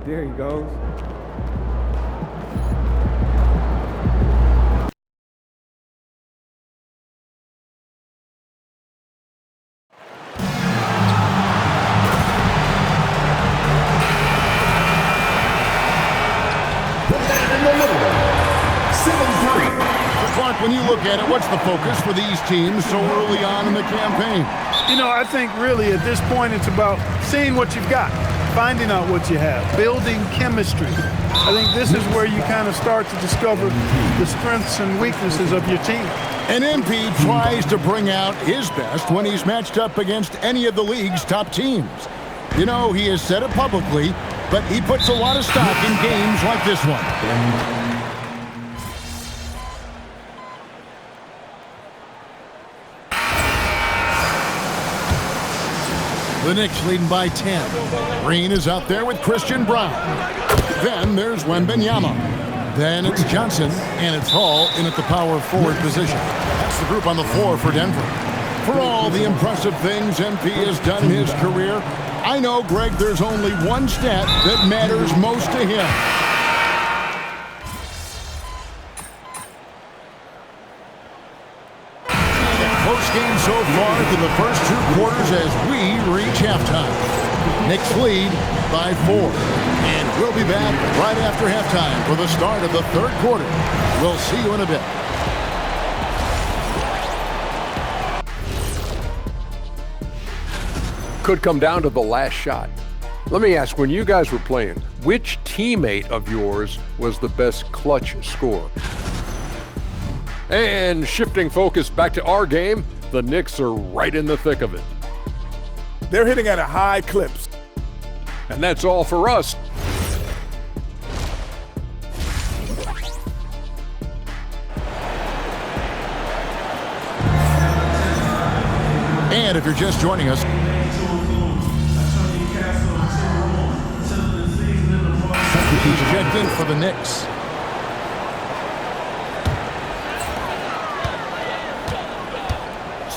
There he goes. Clark, when you look at it, what's the focus for these teams so early on in the campaign? You know, I think really at this point it's about seeing what you've got, finding out what you have, building chemistry. I think this is where you kind of start to discover the strengths and weaknesses of your team. And MP tries to bring out his best when he's matched up against any of the league's top teams. You know, he has said it publicly, but he puts a lot of stock in games like this one. The Knicks leading by 10. Green is out there with Christian Brown. Then there's Wembanyama. Then it's Johnson, and it's Hall in at the power forward position. That's the group on the floor for Denver. For all the impressive things MP has done in his career, I know, Greg, there's only one stat that matters most to him. Close game so far through the first 2 quarters as we reach halftime. Knicks lead by 4. And we'll be back right after halftime for the start of the 3rd quarter. We'll see you in a bit. Could come down to the last shot. Let me ask, when you guys were playing, which teammate of yours was the best clutch scorer? And shifting focus back to our game, the Knicks are right in the thick of it. They're hitting at a high clip. And that's all for us. And if you're just joining us, he's checked in for the Knicks.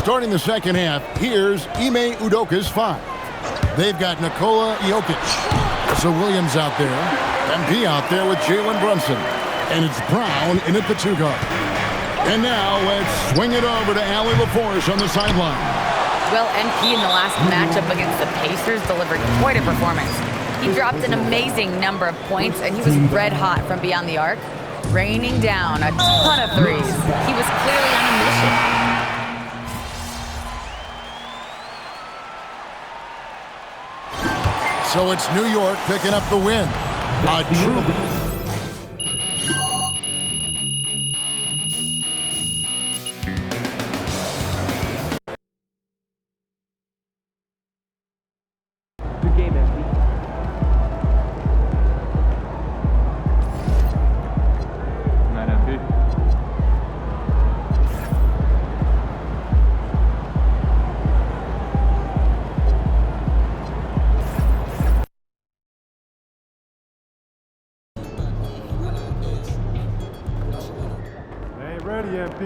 Starting the second half, here's Ime Udoka's 5. They've got Nikola Jokic. So Williams out there. MP out there with Jalen Brunson. And it's Brown in at the 2 guard. And now let's swing it over to Allie LaForce on the sideline. Well, NP in the last matchup against the Pacers delivered quite a performance. He dropped an amazing number of points, and he was red hot from beyond the arc, raining down a ton of threes. He was clearly on a mission. So it's New York picking up the win. A true... Good game, MP. Night, MP. Ain't ready, MP.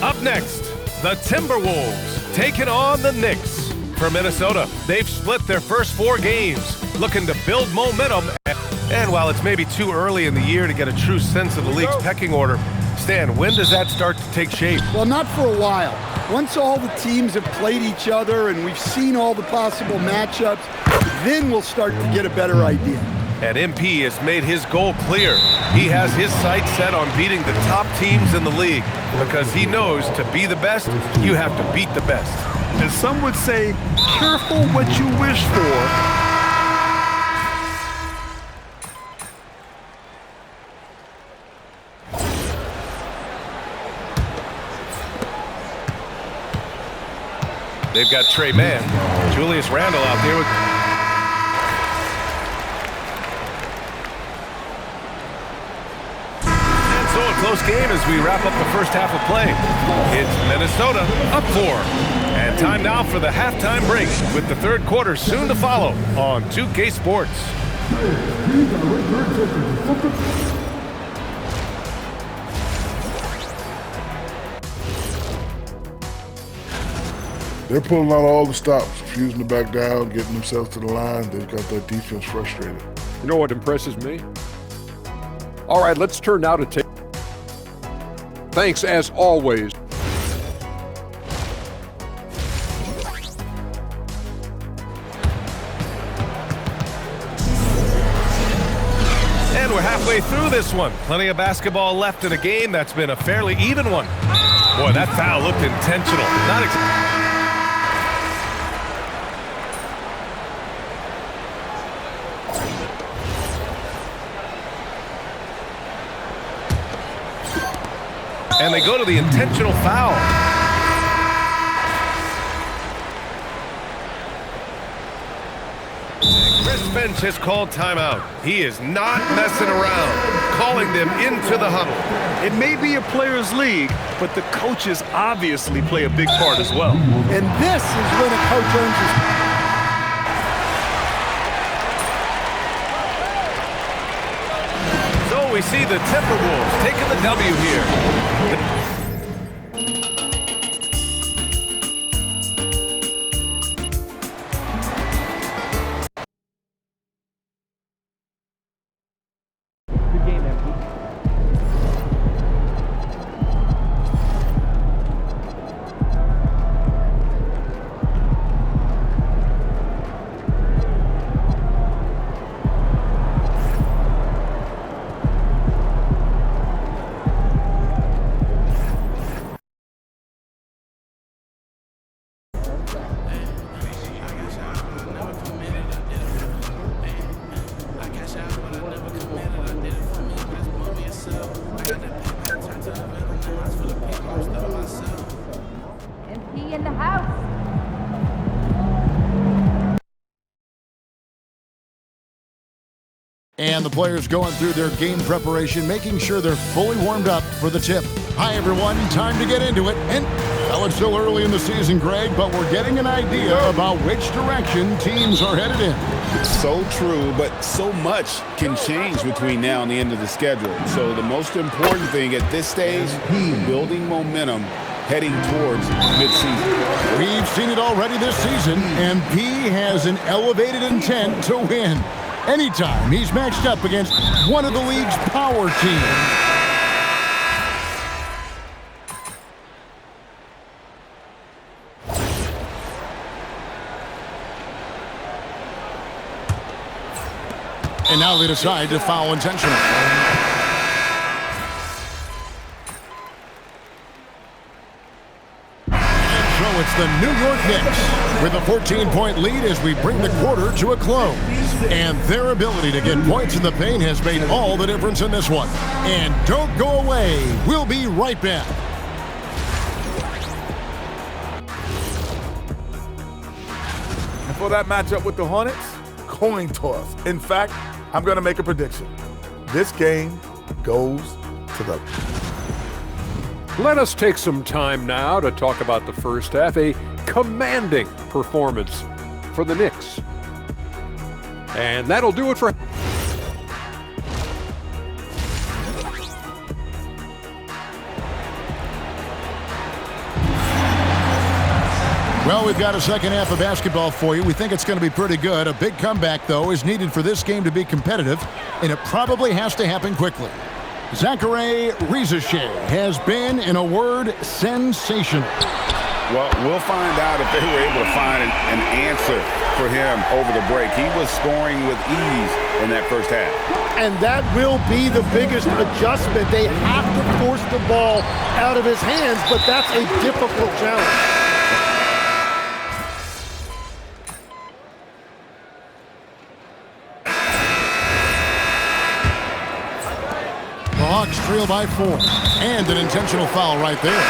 Up next, the Timberwolves taking on the Knicks. For Minnesota, they've split their first 4 games, looking to build momentum. And while it's maybe too early in the year to get a true sense of the league's pecking order, Stan, when does that start to take shape? Well, not for a while. Once all the teams have played each other and we've seen all the possible matchups, then we'll start to get a better idea. And MP has made his goal clear. He has his sights set on beating the top teams in the league because he knows to be the best, you have to beat the best. And some would say, careful what you wish for. They've got Trey Mann, Julius Randle out there with... And so a close game as we wrap up the first half of play. It's Minnesota up 4. And And time now for the halftime break, with the third quarter soon to follow on 2K Sports. They're pulling out all the stops, refusing to back down, getting themselves to the line. They've got that defense frustrated. You know what impresses me? All right, let's turn now to take. Thanks, as always. And we're halfway through this one. Plenty of basketball left in a game that's been a fairly even one. Boy, that foul looked intentional. And they go to the intentional foul. Chris Finch has called timeout. He is not messing around, calling them into the huddle. It may be a players' league, but the coaches obviously play a big part as well. And this is when a coach earns his. So we see the Timberwolves taking the W here. Good game, MP. MP in the house. And the players going through their game preparation, making sure they're fully warmed up for the tip. Hi, everyone. Time to get into it. And, well, it's still early in the season, Greg, but we're getting an idea about which direction teams are headed in. So true, but so much can change between now and the end of the schedule. So the most important thing at this stage, building momentum heading towards midseason. We've seen it already this season, and P has an elevated intent to win anytime he's matched up against one of the league's power teams. And now they decide to foul intentionally. So it's the New York Knicks with a 14-point lead as we bring the quarter to a close. And their ability to get points in the paint has made all the difference in this one. And don't go away. We'll be right back. And for that matchup with the Hornets, coin toss. In fact, I'm going to make a prediction. This game goes to the... Let us take some time now to talk about the first half. A commanding performance for the Knicks. And that'll do it for... Well, we've got a second half of basketball for you. We think it's going to be pretty good. A big comeback, though, is needed for this game to be competitive, and it probably has to happen quickly. Zachary Rizashay has been, in a word, sensational. Well, we'll find out if they were able to find an answer for him over the break. He was scoring with ease in that first half. And that will be the biggest adjustment. They have to force the ball out of his hands, but that's a difficult challenge. The Hawks trail by 4. And an intentional foul right there.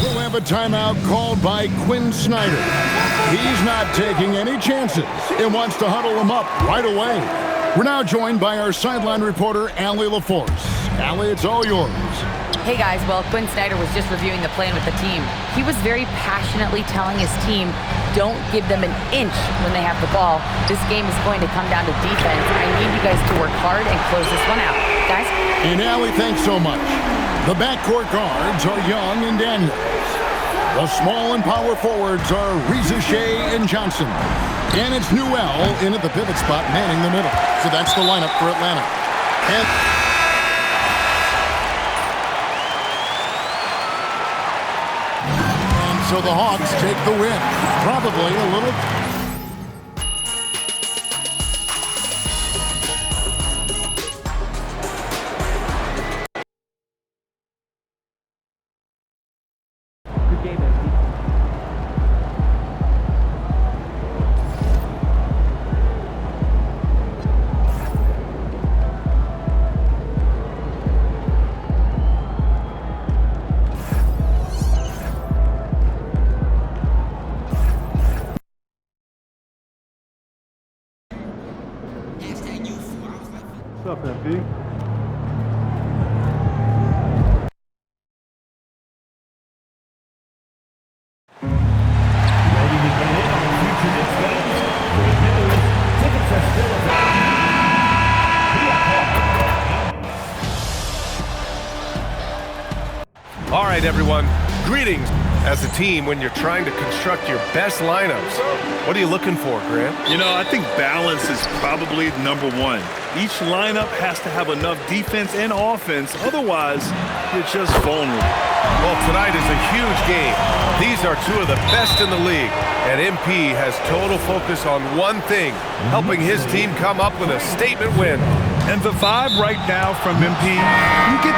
We'll have a timeout called by Quinn Snyder. He's not taking any chances and wants to huddle him up right away. We're now joined by our sideline reporter, Allie LaForce. Allie, it's all yours. Hey guys, well, Quinn Snyder was just reviewing the plan with the team. He was very passionately telling his team, don't give them an inch when they have the ball. This game is going to come down to defense. I need you guys to work hard and close this one out. Guys? And Allie, thanks so much. The backcourt guards are Young and Daniels. The small and power forwards are Reza Shea and Johnson. And it's Newell in at the pivot spot, manning the middle. So that's the lineup for Atlanta. And so the Hawks take the win. Probably a little... Good game, SD. What's up, MP? All right, everyone. Greetings. As a team, when you're trying to construct your best lineups, what are you looking for, Grant? You know, I think balance is probably number one. Each lineup has to have enough defense and offense. Otherwise, you're just vulnerable. Well, tonight is a huge game. These are two of the best in the league. And MP has total focus on one thing, helping his team come up with a statement win. And the vibe right now from MP, you get...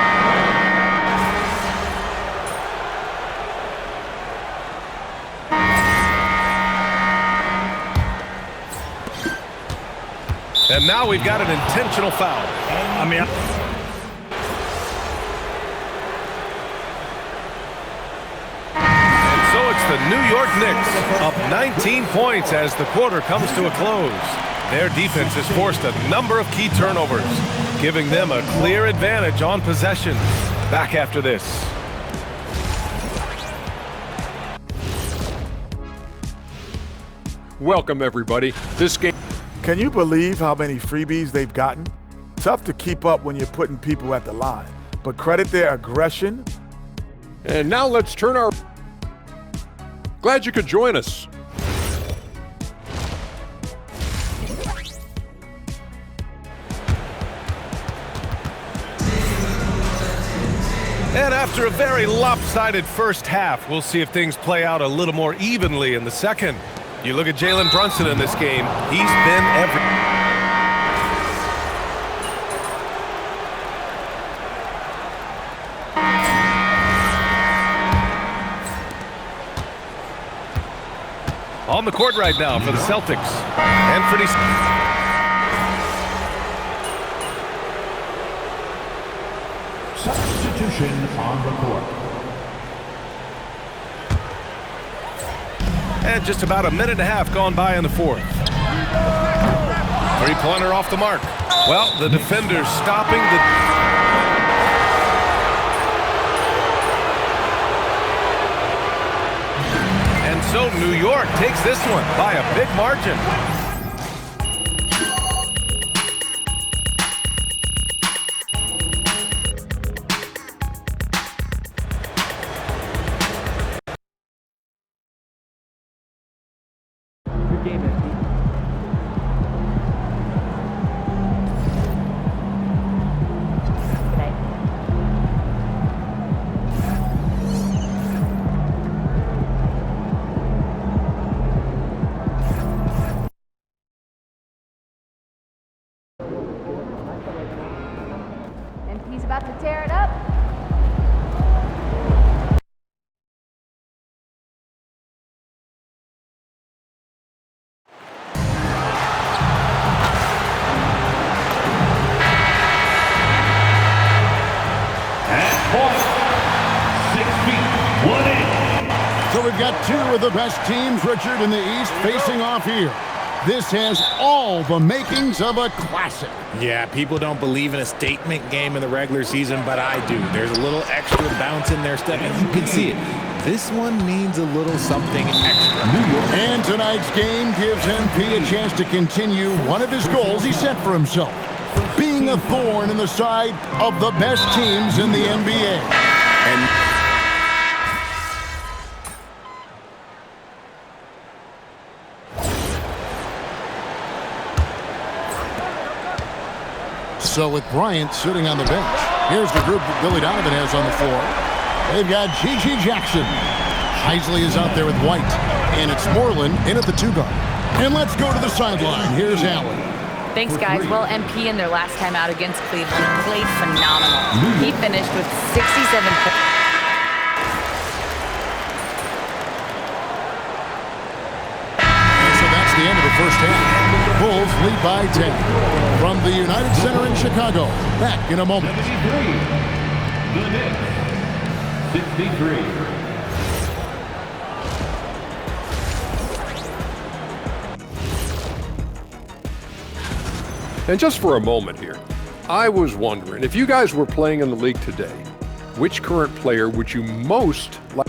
And now we've got an intentional foul. I mean... And so it's the New York Knicks up 19 points as the quarter comes to a close. Their defense has forced a number of key turnovers, giving them a clear advantage on possession. Back after this. Welcome, everybody. This game... Can you believe how many freebies they've gotten? Tough to keep up when you're putting people at the line, but credit their aggression. And now let's turn our... Glad you could join us. And after a very lopsided first half, we'll see if things play out a little more evenly in the second. You look at Jalen Brunson in this game, he's been on the court right now for the Celtics. Anthony. Substitution on the court. And just about a minute and a half gone by in the fourth. Three-pointer off the mark. Well, the defender's stopping the... And so New York takes this one by a big margin. Good game, SD. And he's about to tear it up. So we've got two of the best teams, Richard, in the East facing off here. This has all the makings of a classic. Yeah, people don't believe in a statement game in the regular season, but I do. There's a little extra bounce in their step, and you can see it. This one means a little something extra. And tonight's game gives MP a chance to continue one of his goals he set for himself, being a thorn in the side of the best teams in the NBA. So with Bryant sitting on the bench, here's the group that Billy Donovan has on the floor. They've got Gigi Jackson. Heisley is out there with White. And it's Moreland in at the 2 guard. And let's go to the sideline. Here's Allen. Thanks, guys. Well, MP in their last time out against Cleveland played phenomenal. He finished with 67 points. And so that's the end of the first half. Bulls lead by 10. From the United Center in Chicago. Back in a moment. 73. The Knicks. 63. And just for a moment here, I was wondering, if you guys were playing in the league today, which current player would you most like?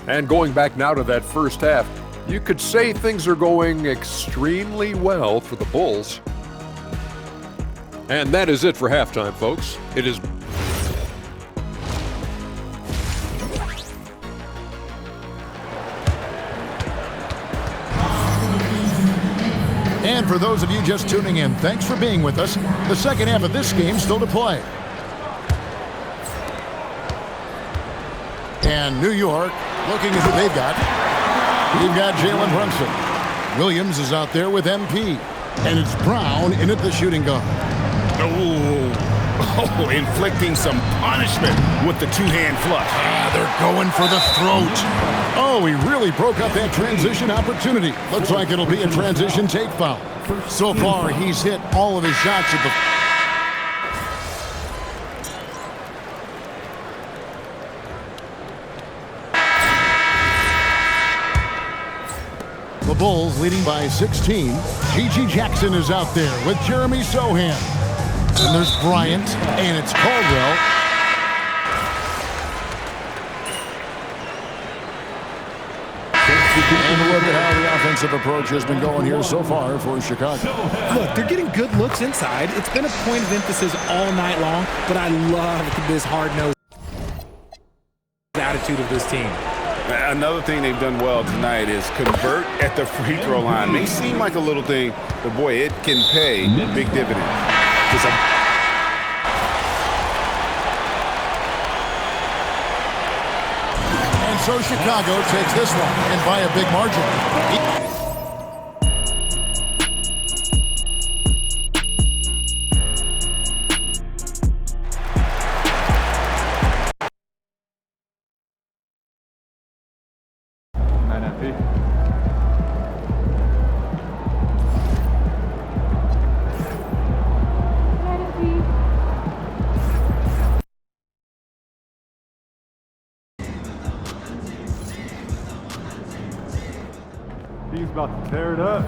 And going back now to that first half, you could say things are going extremely well for the Bulls. And that is it for halftime, folks. It is... And for those of you just tuning in, thanks for being with us. The second half of this game still to play. And New York looking at who they've got. You've got Jalen Brunson. Williams is out there with MP. And it's Brown in at the shooting guard. Oh, inflicting some punishment with the two-hand flush. They're going for the throat. Oh, he really broke up that transition opportunity. Looks like it'll be a transition take foul. So far, he's hit all of his shots at the... The Bulls leading by 16. Gigi Jackson is out there with Jeremy Sohan. And there's Bryant, and it's Caldwell. And look at how the offensive approach has been going here so far for Chicago. Look, they're getting good looks inside. It's been a point of emphasis all night long, but I love this hard-nosed attitude of this team. Another thing they've done well tonight is convert at the free throw line. May seem like a little thing, but boy, it can pay big dividends. And so Chicago takes this one, and by a big margin. He's about to tear it up.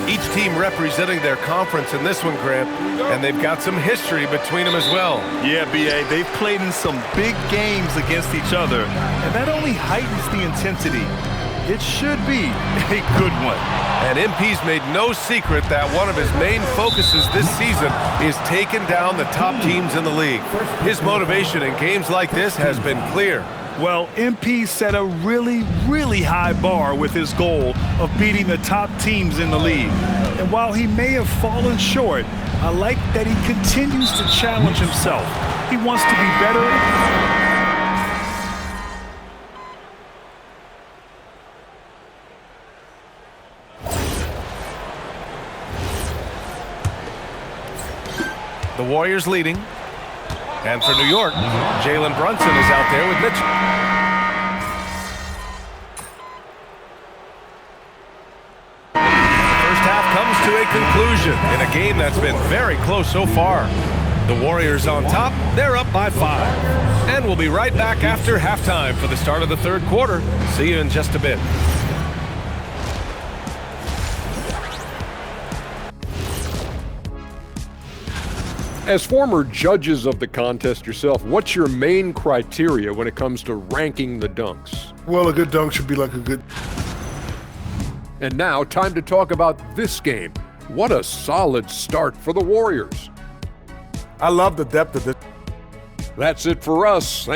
Each team representing their conference in this one, Grant, and they've got some history between them as well. Yeah, B.A., they've played in some big games against each other, and that only heightens the intensity. It should be a good one. And MP's made no secret that one of his main focuses this season is taking down the top teams in the league. His motivation in games like this has been clear. Well, MP set a really, really high bar with his goal of beating the top teams in the league. And while he may have fallen short, I like that he continues to challenge himself. He wants to be better. The Warriors leading. And for New York, Jalen Brunson is out there with Mitchell. The first half comes to a conclusion in a game that's been very close so far. The Warriors on top, they're up by 5. And we'll be right back after halftime for the start of the third quarter. See you in just a bit. As former judges of the contest yourself, what's your main criteria when it comes to ranking the dunks? Well, a good dunk should be like a good... And now, time to talk about this game. What a solid start for the Warriors. I love the depth of this. That's it for us.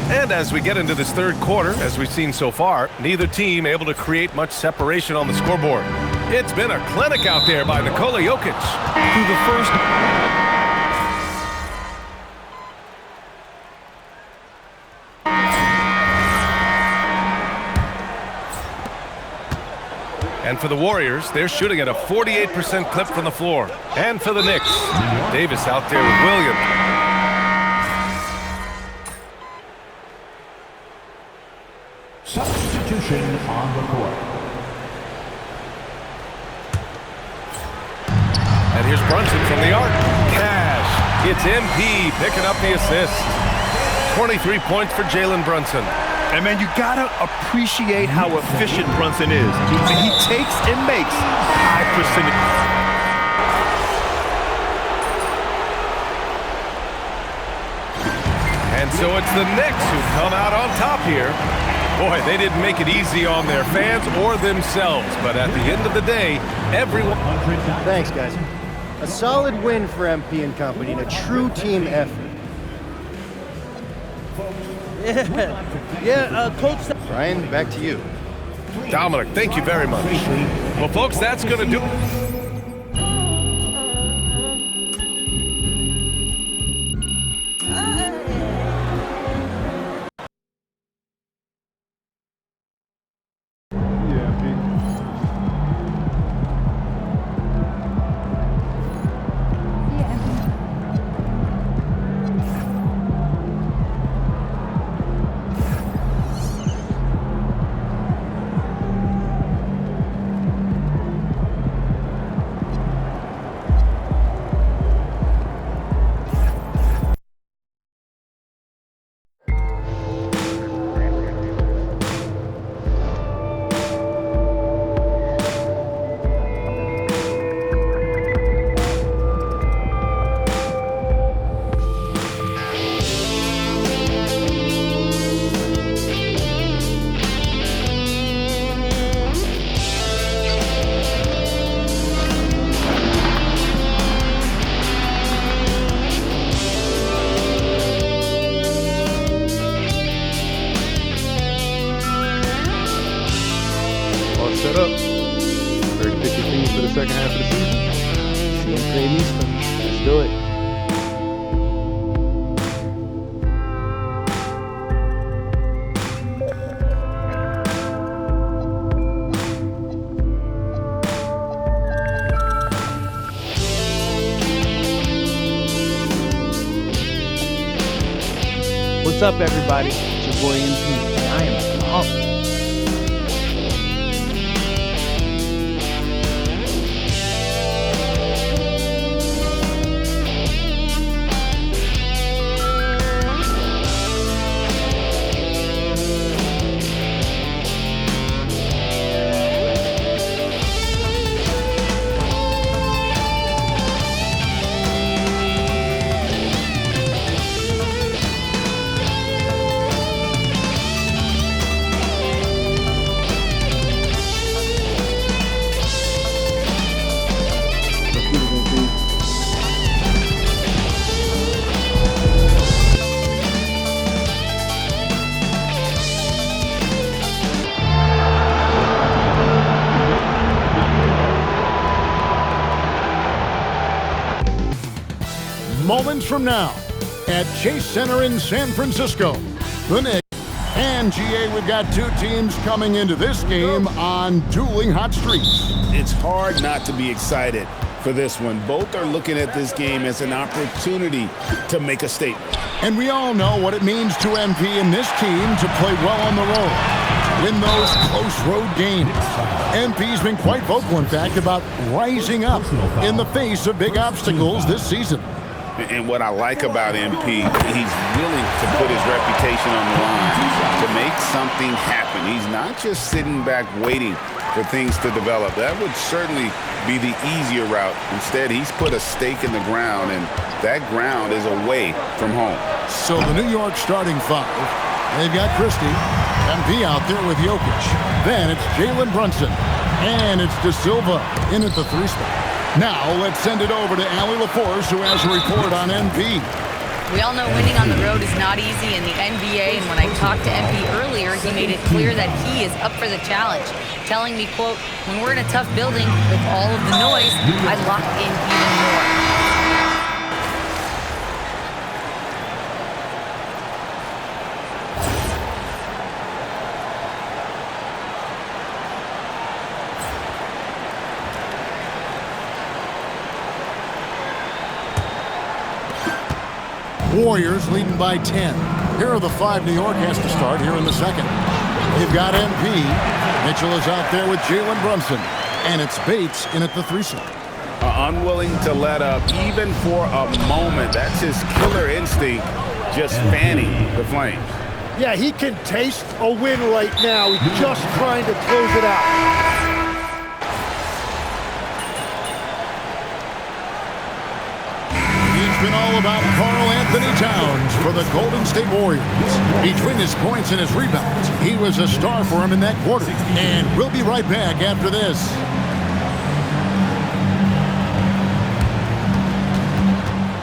And as we get into this third quarter, as we've seen so far, neither team able to create much separation on the scoreboard. It's been a clinic out there by Nikola Jokic. Through the first... And for the Warriors, they're shooting at a 48% clip from the floor. And for the Knicks, Davis out there with Williams. Substitution on the court. And here's Brunson from the arc. Cash. It's MP picking up the assist. 23 points for Jalen Brunson. And man, you gotta appreciate how efficient Brunson is. And he takes and makes high percentage. And so it's the Knicks who come out on top here. Boy, they didn't make it easy on their fans or themselves. But at the end of the day, everyone... Thanks, guys. A solid win for MP and company and a true team effort. Coach. Brian, back to you. Dominic, thank you very much. Well, folks, that's going to do... Set up. 30-50 teams for the second half of the season. See them play Eastern. Let's do it. What's up, everybody? It's your boy MP, and I am pumped. Moments from now, at Chase Center in San Francisco, the Knicks And GA, we've got two teams coming into this game on dueling hot streaks. It's hard not to be excited for this one. Both are looking at this game as an opportunity to make a statement. And we all know what it means to MP and this team to play well on the road, win those close road games. MP's been quite vocal, in fact, about rising up in the face of big obstacles this season. And what I like about MP, he's willing to put his reputation on the line to make something happen. He's not just sitting back waiting for things to develop. That would certainly be the easier route. Instead, he's put a stake in the ground, and that ground is away from home. So the New York starting five, they've got Christie, MP out there with Jokic. Then it's Jalen Brunson, and it's De Silva in at the 3 spot. Now let's send it over to Allie LaForce, who has a report on MP. We all know winning on the road is not easy in the NBA, and when I talked to MP earlier, he made it clear that he is up for the challenge, telling me, quote, when we're in a tough building with all of the noise, I lock in even more. Warriors leading by 10. Here are the 5 New York has to start here in the second. They've got MP. Mitchell is out there with Jalen Brunson. And it's Bates in at the 3 slot. Unwilling to let up even for a moment. That's his killer instinct, just fanning the flames. Yeah, he can taste a win right now. He's just trying to close it out. It's been all about Karl Anthony Towns for the Golden State Warriors. Between his points and his rebounds, he was a star for him in that quarter. And we'll be right back after this.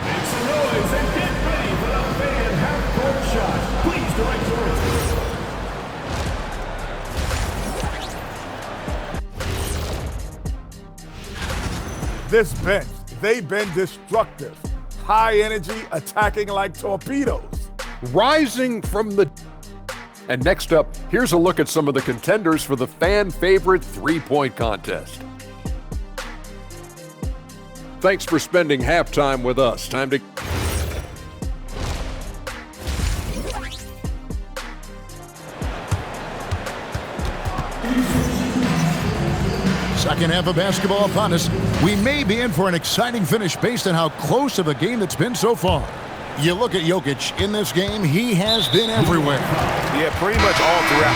Make some noise and get ready for the fan half-court shot. Please direct yours. This bench, they've been destructive. High energy, attacking like torpedoes. Rising from the... And next up, here's a look at some of the contenders for the fan-favorite three-point contest. Thanks for spending halftime with us. Time to... Second half of basketball upon us. We may be in for an exciting finish based on how close of a game it's been so far. You look at Jokic in this game, he has been everywhere. Yeah, pretty much all throughout.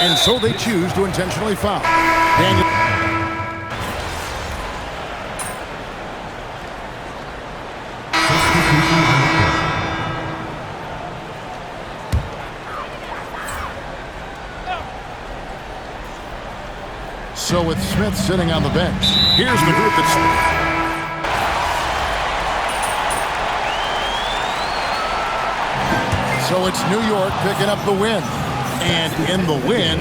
And so they choose to intentionally foul. Daniel. So with Smith sitting on the bench, here's the group that's... So it's New York picking up the win. And in the win...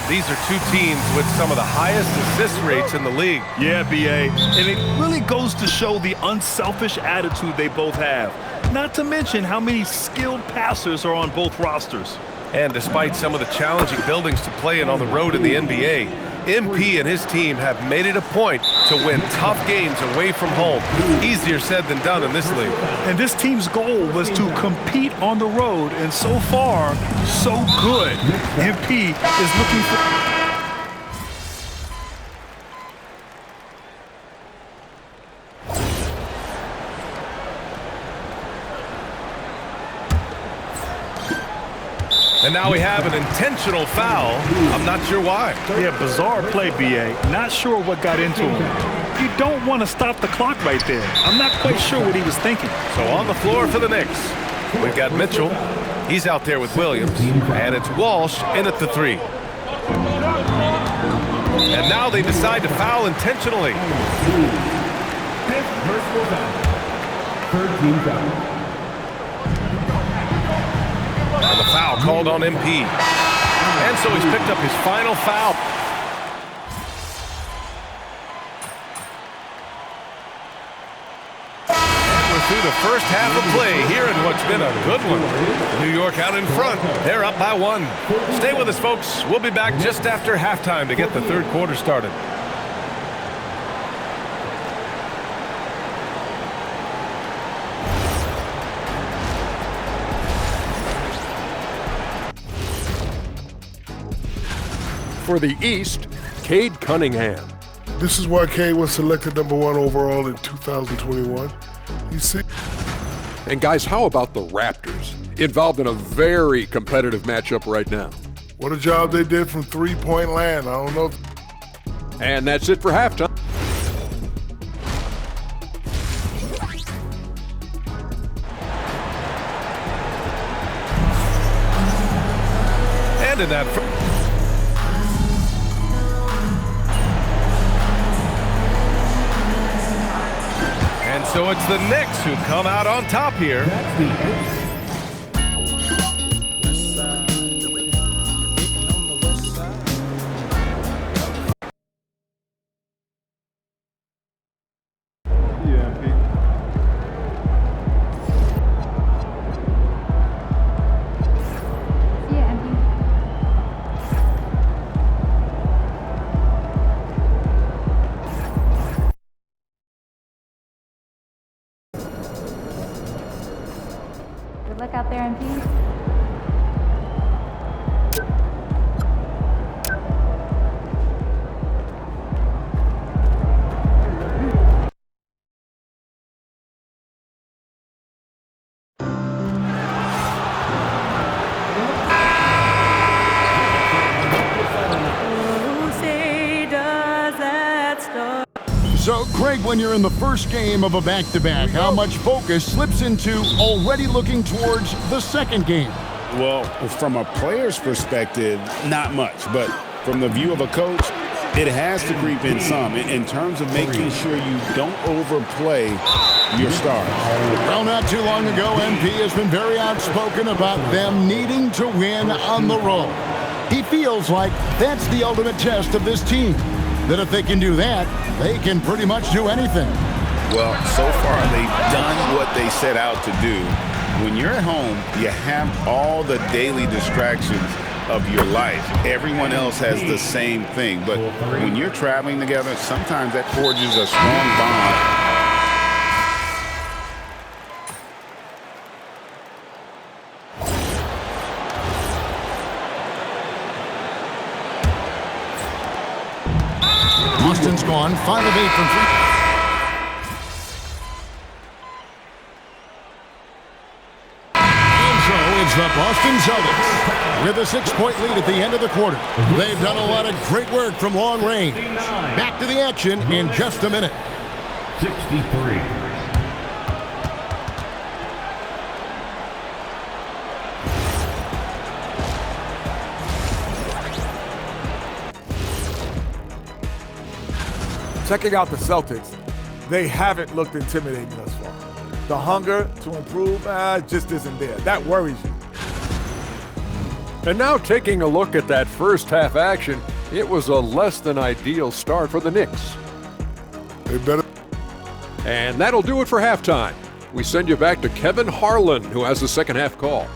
These are two teams with some of the highest assist rates in the league. Yeah, B.A. And it really goes to show the unselfish attitude they both have. Not to mention how many skilled passers are on both rosters. And despite some of the challenging buildings to play in on the road in the NBA, MP and his team have made it a point to to win tough games away from home. Easier said than done in this league. And this team's goal was to compete on the road, and so far, so good. MP is looking for... And now we have an intentional foul. I'm not sure why. Yeah, bizarre play, B.A. Not sure what got into him. You don't want to stop the clock right there. I'm not quite sure what he was thinking. So on the floor for the Knicks, we've got Mitchell. He's out there with Williams. And it's Walsh in at the 3. And now they decide to foul intentionally. 5th personal foul. 3rd team foul. And the foul called on MP. And so he's picked up his final foul. And we're through the first half of play here in what's been a good one. New York out in front. They're up by 1. Stay with us, folks. We'll be back just after halftime to get the third quarter started. For the East, Cade Cunningham. This is why Cade was selected #1 overall in 2021. You see? And guys, how about the Raptors? Involved in a very competitive matchup right now. What a job they did from three-point land. I don't know. And that's it for halftime. And in that... And so it's the Knicks who come out on top here. Good luck out there, MP. So, Craig, when you're in the first game of a back-to-back, how much focus slips into already looking towards the second game? Well, from a player's perspective, not much. But from the view of a coach, it has to creep in some in terms of making sure you don't overplay your stars. Well, not too long ago, MP has been very outspoken about them needing to win on the road. He feels like that's the ultimate test of this team. That if they can do that, they can pretty much do anything. Well, so far they've done what they set out to do. When you're at home, you have all the daily distractions of your life. Everyone else has the same thing. But when you're traveling together, sometimes that forges a strong bond. Boston's gone 5 of 8 from 3. And so it's the Boston Celtics with a 6-point lead at the end of the quarter. They've done a lot of great work from long range. Back to the action in just a minute. 63. Checking out the Celtics, they haven't looked intimidating thus far. The hunger to improve just isn't there. That worries you. And now taking a look at that first half action, it was a less than ideal start for the Knicks. They better. And that'll do it for halftime. We send you back to Kevin Harlan, who has the second half call.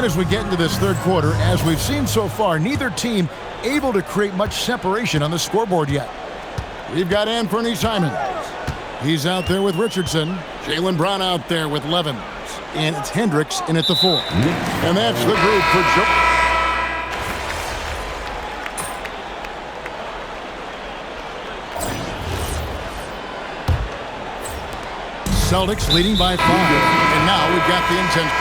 as we get into this third quarter, as we've seen so far, neither team able to create much separation on the scoreboard yet. We've got Anthony Simons. He's out there with Richardson. Jaylen Brown out there with Levens. And it's Hendricks in at the 4. And that's the group for Joe. Celtics leading by 5. And now we've got the intent.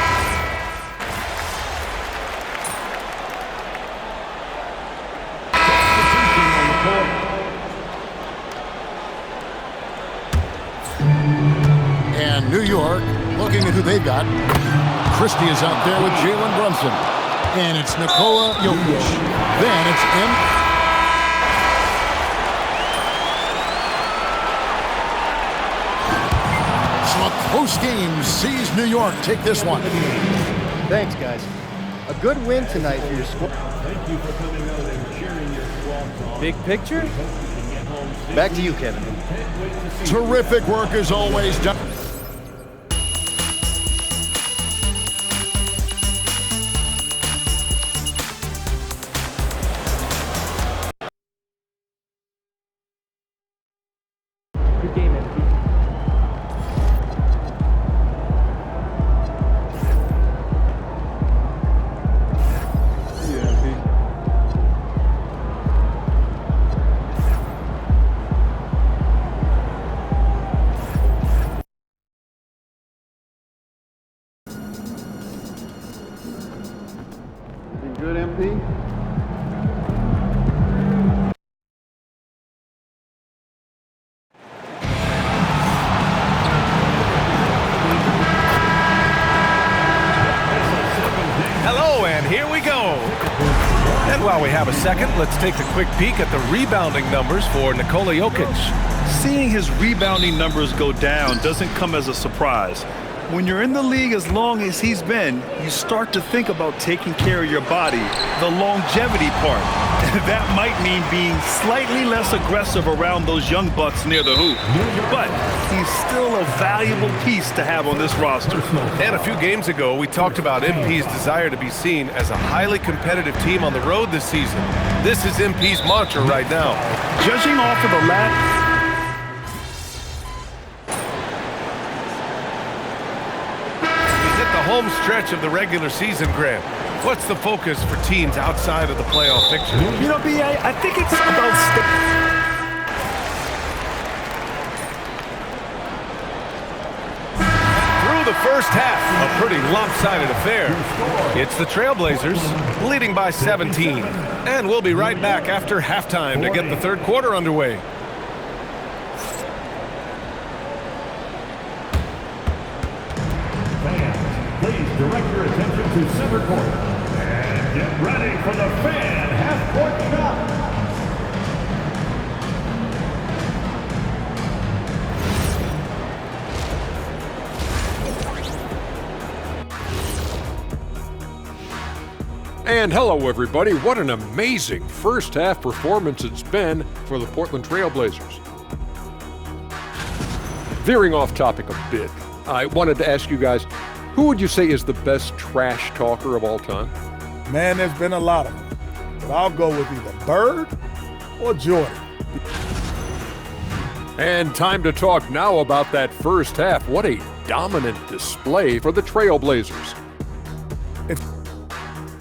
And New York looking at who they've got. Christie is out there with Jalen Brunson. And it's Nikola Jokic. Then it's So a close game sees New York take this one. Thanks, guys. A good win tonight for your squad. Thank you for coming out and cheering your squads on. Big picture? Back to you, Kevin. Terrific work as always done. Good game, MP. Good, MP? Hello, and here we go. And while we have a second, let's take a quick peek at the rebounding numbers for Nikola Jokic. Seeing his rebounding numbers go down doesn't come as a surprise. When you're in the league as long as he's been, you start to think about taking care of your body, the longevity part. That might mean being slightly less aggressive around those young bucks near the hoop. But he's still a valuable piece to have on this roster. And a few games ago, we talked about MP's desire to be seen as a highly competitive team on the road this season. This is MP's mantra right now. Judging off of the last... Home stretch of the regular season, Grant. What's the focus for teams outside of the playoff picture? You know, B, I think it's about... Through the first half, a pretty lopsided affair. It's the Trailblazers leading by 17. And we'll be right back after halftime to get the third quarter underway. Please direct your attention to center court. And get ready for the fan half-court shot. And hello, everybody. What an amazing first half performance it's been for the Portland Trailblazers. Veering off topic a bit, I wanted to ask you guys, who would you say is the best trash talker of all time? Man, there's been a lot of them. But I'll go with either Bird or Jordan. And time to talk now about that first half. What a dominant display for the Trailblazers.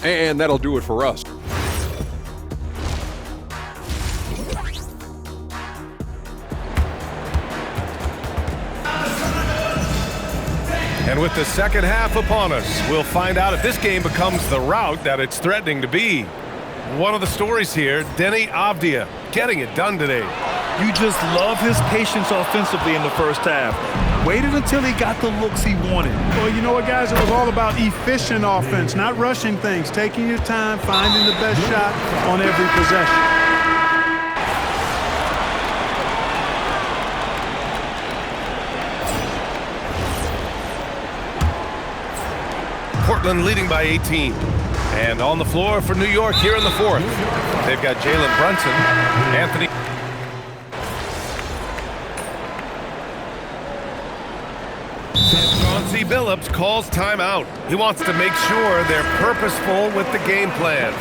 And that'll do it for us. And with the second half upon us, we'll find out if this game becomes the rout that it's threatening to be. One of the stories here, Deni Avdija, getting it done today. You just love his patience offensively in the first half. Waited until he got the looks he wanted. Well, you know what, guys? It was all about efficient offense, not rushing things, taking your time, finding the best shot on every possession. Portland leading by 18. And on the floor for New York here in the fourth. They've got Jalen Brunson, Anthony. Coach Billups calls timeout. He wants to make sure they're purposeful with the game plan.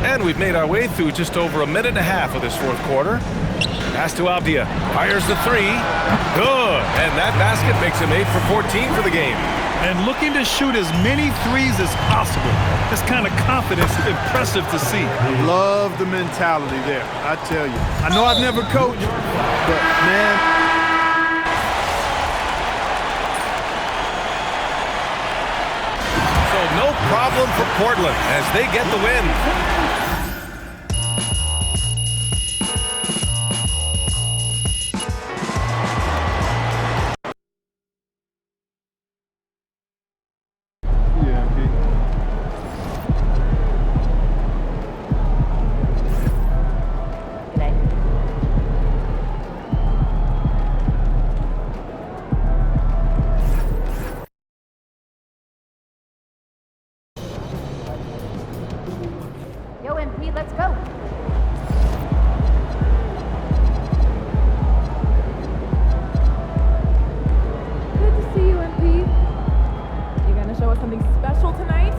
And we've made our way through just over a minute and a half of this fourth quarter. Pass to Abdia. Fires the three. Good. And that basket makes him 8 for 14 for the game. And looking to shoot as many threes as possible. This kind of confidence is impressive to see. Love the mentality there, I tell you. I know I've never coached, but man. So no problem for Portland as they get the win. Yo, MP, let's go. Good to see you, MP. You gonna show us something special tonight?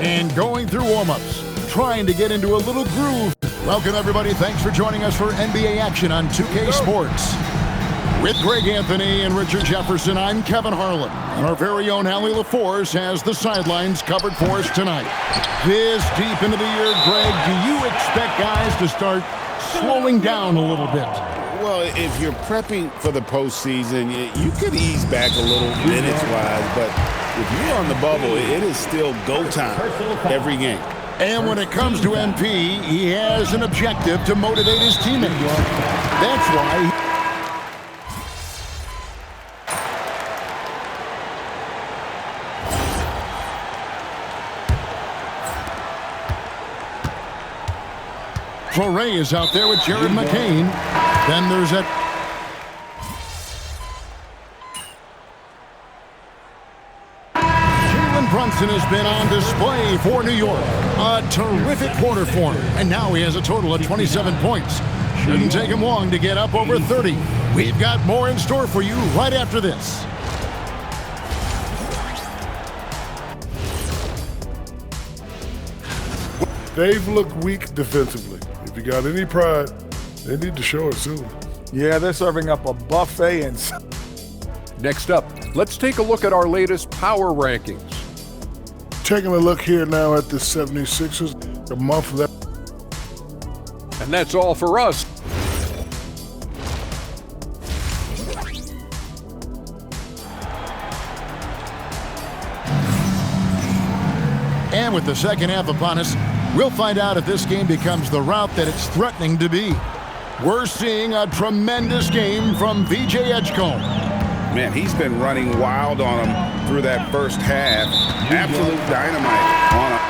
And going through warm-ups, trying to get into a little groove. Welcome, everybody. Thanks for joining us for NBA action on 2K Sports. With Greg Anthony and Richard Jefferson, I'm Kevin Harlan. And our very own Allie LaForce has the sidelines covered for us tonight. This deep into the year, Greg, do you expect guys to start slowing down a little bit? Well, if you're prepping for the postseason, you could ease back a little minutes-wise, but if you're on the bubble, it is still go time every game. And when it comes to MP, he has an objective to motivate his teammates. That's why Torrey is out there with Jared McCain. Then there's a Brunson has been on display for New York. A terrific quarter for him. And now he has a total of 27 points. Shouldn't take him long to get up over 30. We've got more in store for you right after this. They've looked weak defensively. If you got any pride, they need to show it soon. Yeah, they're serving up a buffet and... Next up, let's take a look at our latest power rankings. Taking a look here now at the 76ers, a month left. And that's all for us. And with the second half upon us, we'll find out if this game becomes the route that it's threatening to be. We're seeing a tremendous game from VJ Edgecombe. Man, he's been running wild on him through that first half. Absolute dynamite on him.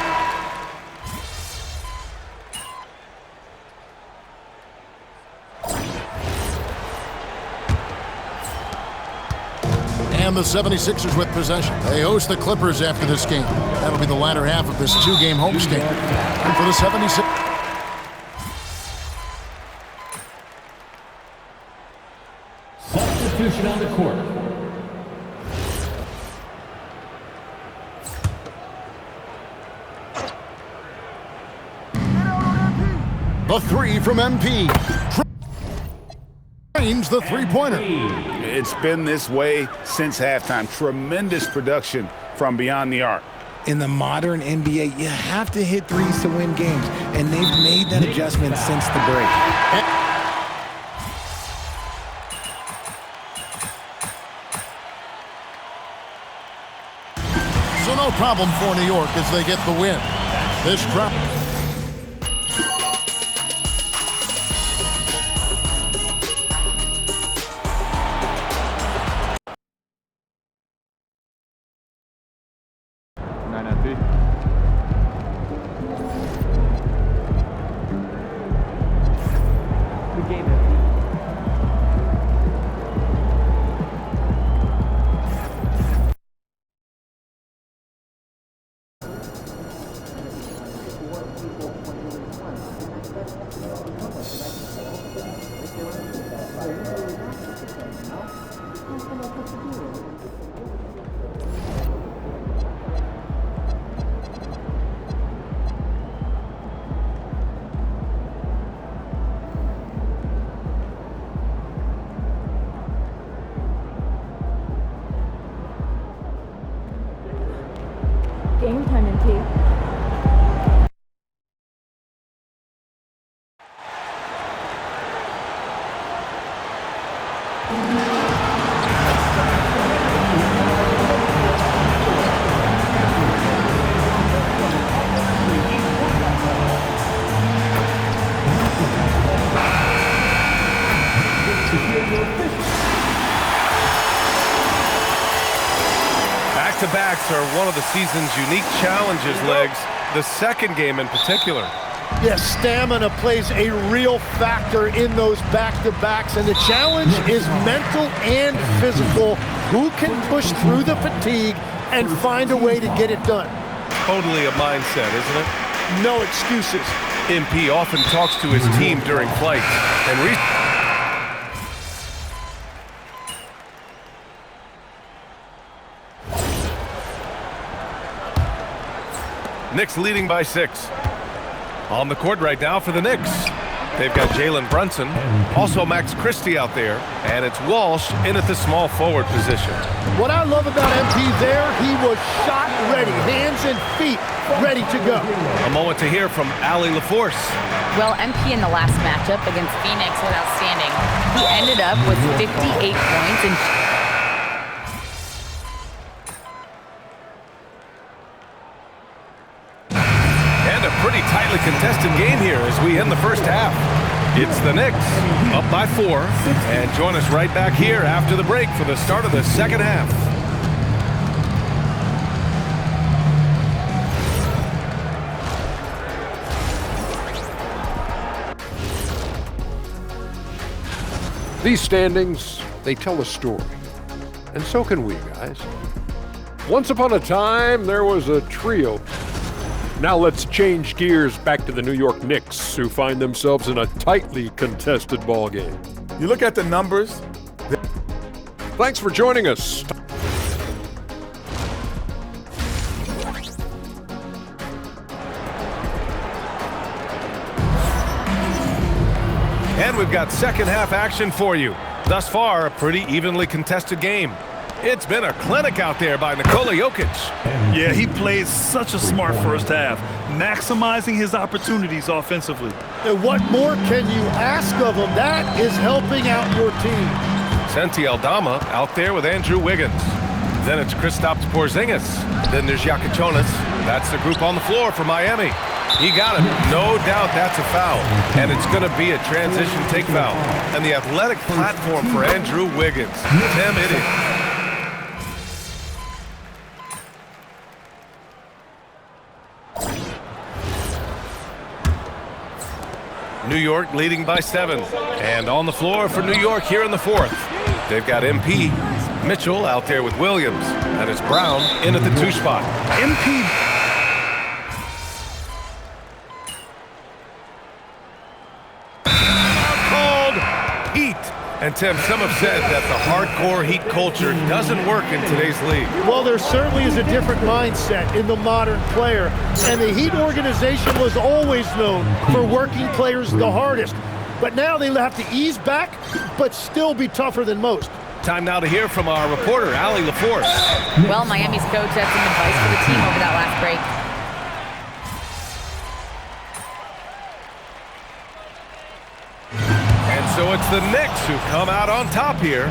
And the 76ers with possession. They host the Clippers after this game. That'll be the latter half of this two-game homestand. And for the 76ers. Substitution on the court. The three from MP. Drains the three-pointer. It's been this way since halftime. Tremendous production from beyond the arc. In the modern NBA, you have to hit threes to win games, and they've made that adjustment since the break. So no problem for New York as they get the win. This crowd. Game time, MP. Back-to-backs are one of the season's unique challenges, Legs. The second game in particular. Yes, stamina plays a real factor in those back-to-backs, and the challenge is mental and physical. Who can push through the fatigue and find a way to get it done? Totally a mindset, isn't it? No excuses. MP often talks to his team during flights, and Knicks leading by 6. On the court right now for the Knicks. They've got Jalen Brunson, also Max Christie out there, and it's Walsh in at the small forward position. What I love about MP there, he was shot ready, hands and feet ready to go. A moment to hear from Allie LaForce. Well, MP in the last matchup against Phoenix was outstanding. He ended up with 58 points and pretty tightly contested game here as we end the first half. It's the Knicks up by 4, and join us right back here after the break for the start of the second half. These standings, they tell a story. And so can we, guys. Once upon a time, there was a trio. Now let's change gears back to the New York Knicks, who find themselves in a tightly contested ball game. You look at the numbers. Thanks for joining us. And we've got second half action for you. Thus far, a pretty evenly contested game. It's been a clinic out there by Nikola Jokic. Yeah, he played such a smart first half, maximizing his opportunities offensively. And what more can you ask of him? That is helping out your team. Santi Aldama out there with Andrew Wiggins. Then it's Kristaps Porzingis. Then there's Jakic. That's the group on the floor for Miami. He got him. No doubt that's a foul. And it's going to be a transition take foul. And the athletic platform for Andrew Wiggins. Tim, it is. New York leading by 7. And on the floor for New York here in the fourth. They've got MP, Mitchell out there with Williams. And it's Brown in at the 2 spot. MP. Called Heat. And Tim, some have said that the hardcore Heat culture doesn't work in today's league. Well, there certainly is a different mindset in the modern player. And the Heat organization was always known for working players the hardest. But now they have to ease back, but still be tougher than most. Time now to hear from our reporter, Allie LaForce. Well, Miami's coach had some advice for the team over that last break. And so it's the Knicks who come out on top here.